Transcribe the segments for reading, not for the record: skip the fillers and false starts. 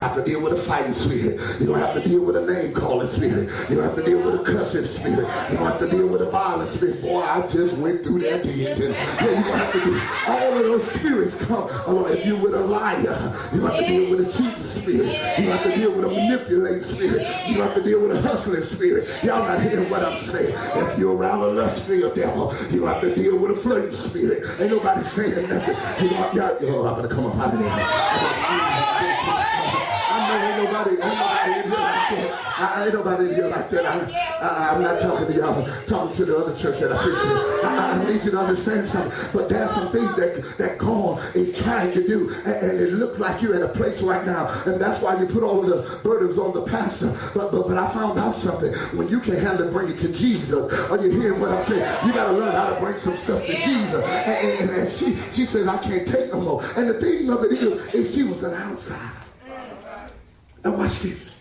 have to deal with a fighting spirit. You don't have to deal with a name calling spirit. You don't have to deal with a cussing spirit. You don't have to deal with a violent spirit. Boy, I just went through that again. Yeah, you don't have to do all of those spirits come along. If you're with a liar, you don't have to deal with a cheating spirit. You don't have to deal with a manipulating spirit. You don't have to deal with a hustling spirit. Y'all not hearing what I'm saying. If you're around a lust-filled devil, you don't have to deal with a flirting spirit. Ain't nobody saying nothing. You know, y'all, I'm gonna come up out of there. I know ain't nobody in here like that. Ain't nobody in here like that. I'm not talking to y'all. I'm talking to the other church that I appreciate. I need you to understand something. But there's some things that God is trying to do. And it looks like you're at a place right now. And that's why you put all of the burdens on the pastor. But I found out something. When you can handle it, bring it to Jesus. Are you hearing what I'm saying? You got to learn how to bring some stuff to Jesus. And she says, I can't take no more. And the thing of it is she was an outsider. And watch this.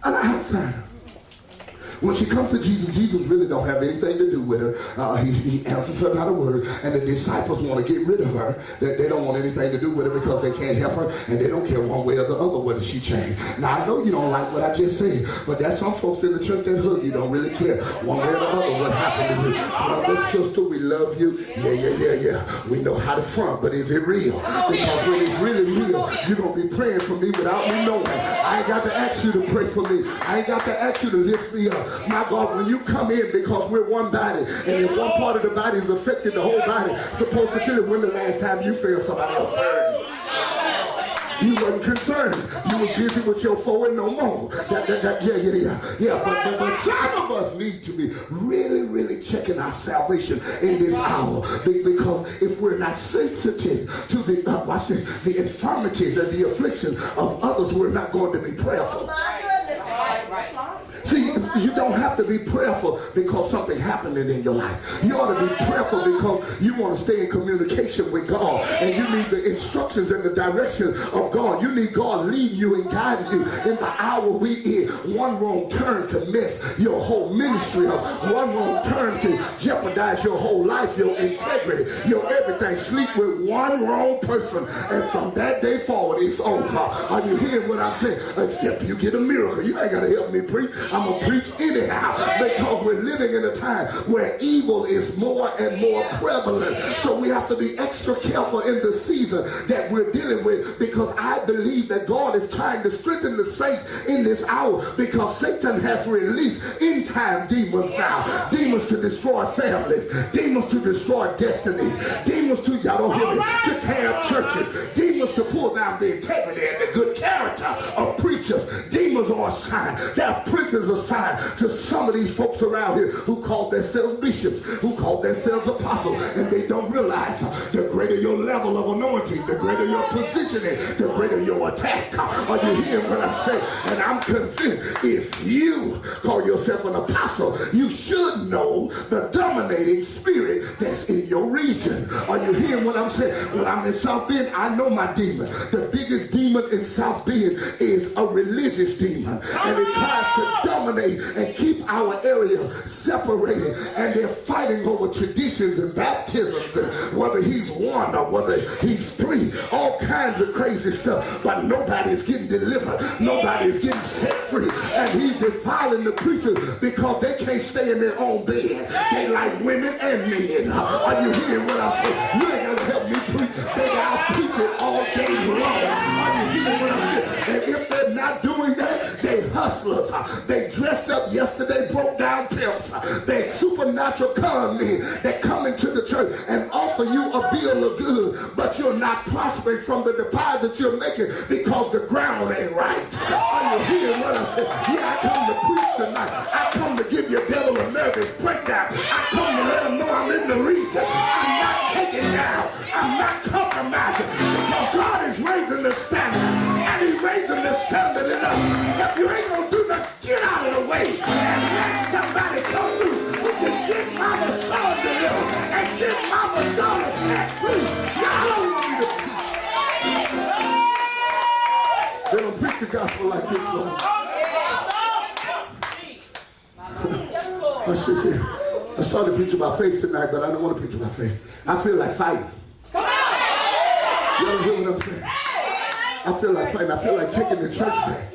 An outsider. When she comes to Jesus, Jesus really don't have anything to do with her. He answers her not a word, and the disciples want to get rid of her. They don't want anything to do with her because they can't help her, and they don't care one way or the other whether she changed. Now, I know you don't like what I just said, but there's some folks in the church that hug you, don't really care one way or the other what happened to you. Brother, sister, we love you. Yeah. We know how to front, but is it real? Because when it's really real, you're going to be praying for me without me knowing. I ain't got to ask you to pray for me. I ain't got to ask you to lift me up. My God, when you come in, because we're one body, and if one part of the body is affected, the whole body is supposed to feel it. When the last time you felt somebody else hurt? You wasn't concerned. You was busy with your foe and no more. Yeah. But some of us need to be really checking our salvation in this hour. Because if we're not sensitive to the infirmities and the affliction of others, we're not going to be prayerful. See, you don't have to be prayerful because something happened in your life. You ought to be prayerful because you want to stay in communication with God, and you need the instructions and the direction of God. You need God leading you and guiding you in the hour we in. One wrong turn can mess your whole ministry up. One wrong turn can jeopardize your whole life, your integrity, your everything. Sleep with one wrong person, and from that day forward, it's over. Are you hearing what I'm saying? Except you get a miracle. You ain't got to help me preach. I'm going to preach anyhow, because we're living in a time where evil is more and more prevalent. So we have to be extra careful in the season that we're dealing with, because I believe that God is trying to strengthen the saints in this hour, because Satan has released end time demons now. Demons to destroy families, demons to destroy destinies, demons to, y'all don't hear me, to tear up churches, demons to pull down the integrity and the good character of preachers. Demons are a sign. They're princes assigned to some of these folks around here who call themselves bishops, who call themselves apostles, and they don't realize the greater your level of anointing, the greater your positioning, the greater your attack. Are you hearing what I'm saying? And I'm convinced if you call yourself an apostle, you should know the dominating spirit that's in your region. Are you hearing what I'm saying? When I'm in South Bend, I know my demon. The biggest demon in South Bend is a religious demon, and it tries to dominate and keep our area separated, and they're fighting over traditions and baptisms and whether he's one or whether he's three, all kinds of crazy stuff, but nobody's getting delivered, nobody's getting set free, and he's defiling the preachers because they can't stay in their own bed. They like women and men. Are you hearing what I'm saying? You ain't gotta help me preach, baby. I'll preach it all day long. Are you hearing what I'm saying? And if they're not doing that, they hustlers. They dressed up yesterday, broke down pimps. They supernatural con men that come into the church and offer you a bill of goods, but you're not prospering from the deposits you're making because the ground ain't right. Are you hearing what I'm saying? Yeah, I come to preach tonight. I come to give your devil a nervous breakdown. I come to let him know I'm in the reason. I'm not taking down. I'm not compromising, because God is raising the standard, and he's raising the standard enough. If you ain't gonna do nothing, get out of the way and let somebody come through who can get mama son delivered and get mama daughter set free. Y'all don't want me to preach. They don't preach the gospel like this, Lord. I started preaching about faith tonight, but I don't want to preach about faith. I feel like fighting. You don't hear what I'm saying? I feel like fighting. I feel like taking the church back.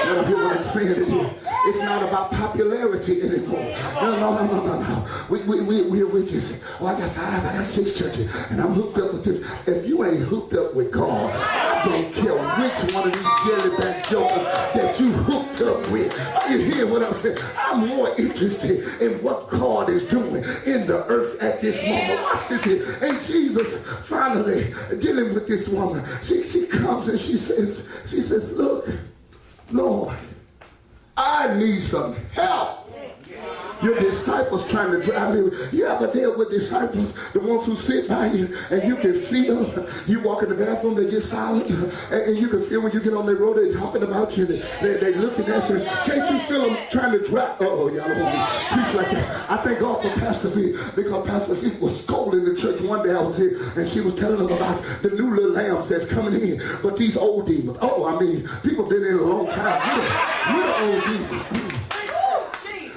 You don't hear what I'm saying in here. It's not about popularity anymore. No. We just, I got 5, I got 6 churches, and I'm hooked up with them. If you ain't hooked up with God, I don't care which one of these jellyback jokers that you hooked up with. You hear what I'm saying? I'm more interested in what God is doing in the earth at this moment. Watch this here. And Jesus finally dealing with this woman. She comes and she says, look, Lord, I need some help. Your disciples trying to drive me. You ever deal with disciples, the ones who sit by you and you can feel, you walk in the bathroom, they get silent, and you can feel when you get on the road, they're talking about you, they're looking at you. Can't you feel them trying to drive? Y'all don't want me to preach like that. I thank God for Pastor V, because Pastor V was scolding the church one day I was here, and she was telling them about the new little lambs that's coming in, but these old demons. People been in a long time. We're the old demons.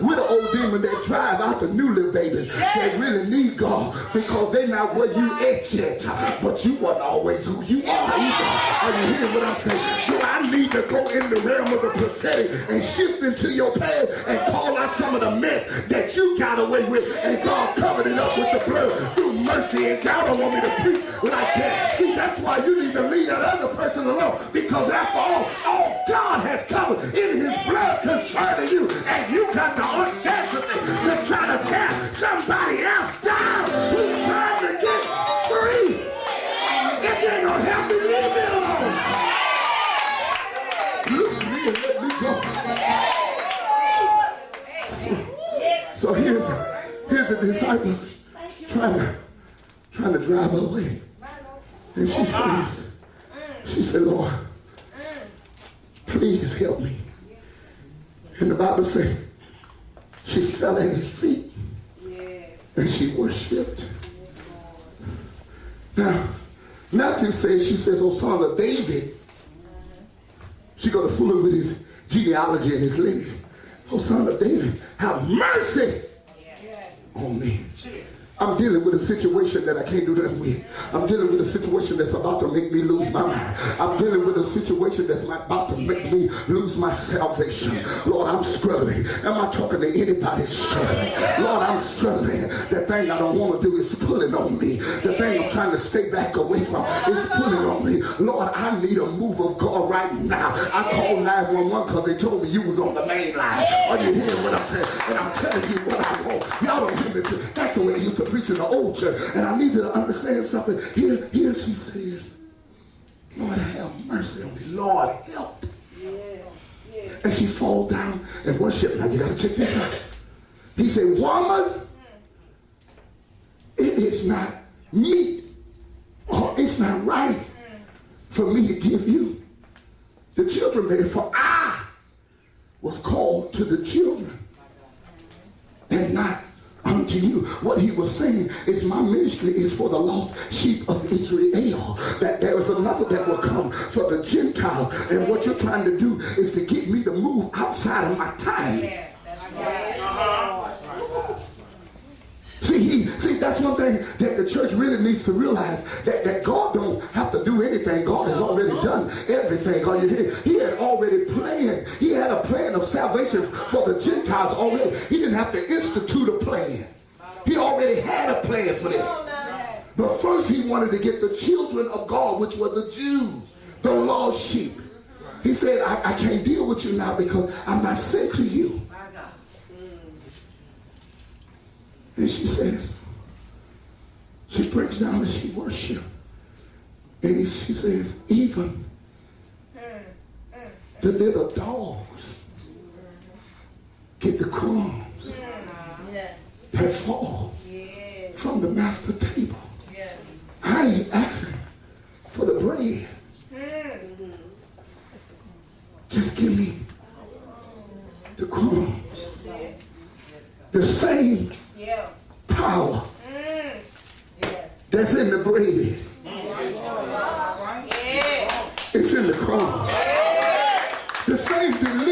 We're the old demon that drive out the new little babies that really need God, because they're not where you at yet. But you wasn't always who you are either. Are you hearing what I'm saying? I need to go in the realm of the prophetic and shift into your path and call out some of the mess that you got away with, and God covered it up with the blood through mercy. And God don't want me to preach like that. See, that's why you need to leave that other person alone, because after all God has covered in his blood concerning you, and you got the audacity to try to tear somebody else down who's trying to get free. If they ain't gonna help me, leave me alone. Loose me and let me go. So here's the disciples trying to drive her away. And she said, Lord, please help me. And the Bible says, she fell at his feet and she worshiped. Now, Matthew says, she says, oh son of David. She got to fool him with his genealogy and his lineage. Oh son of David, have mercy on me. I'm dealing with a situation that I can't do nothing with. I'm dealing with a situation that's about to make me lose my mind. I'm dealing with a situation that's about to make me lose my salvation. Lord, I'm struggling. Am I talking to anybody struggling? Lord, I'm struggling. The thing I don't want to do is pulling on me. The thing I'm trying to stay back away from is pulling on me. Lord, I need a move of God right now. I called 911 because they told me you was on the main line. Are you hearing what I'm saying? And I'm telling you what I want. Y'all don't hear me. That's the way they used to preach in the old church. And I need you to understand something. Here she says, Lord, have mercy on me. Lord, help. And she falls down and worship. Now you got to check this out. He said, woman, it is not meet or it's not right for me to give you the children there, for I was called to the children and not unto you. What he was saying is, my ministry is for the lost sheep of Israel. That there is another that will come for the Gentile. And what you're trying to do is to get me to move outside of my time. See, that's one thing that the church really needs to realize, that God don't have to do anything. God has already done everything. He had already planned. He had a plan of salvation for the Gentiles already. He didn't have to institute a plan. He already had a plan for them. But first he wanted to get the children of God, which were the Jews, the lost sheep. He said, I can't deal with you now because I'm not sent to you. And she says, she breaks down and she worships. And she says, even the little dogs get the crumbs that fall from the master table. I ain't asking for the bread. Just give me the crumbs. The same power that's in the bread. It's in the crumb. The same deliverance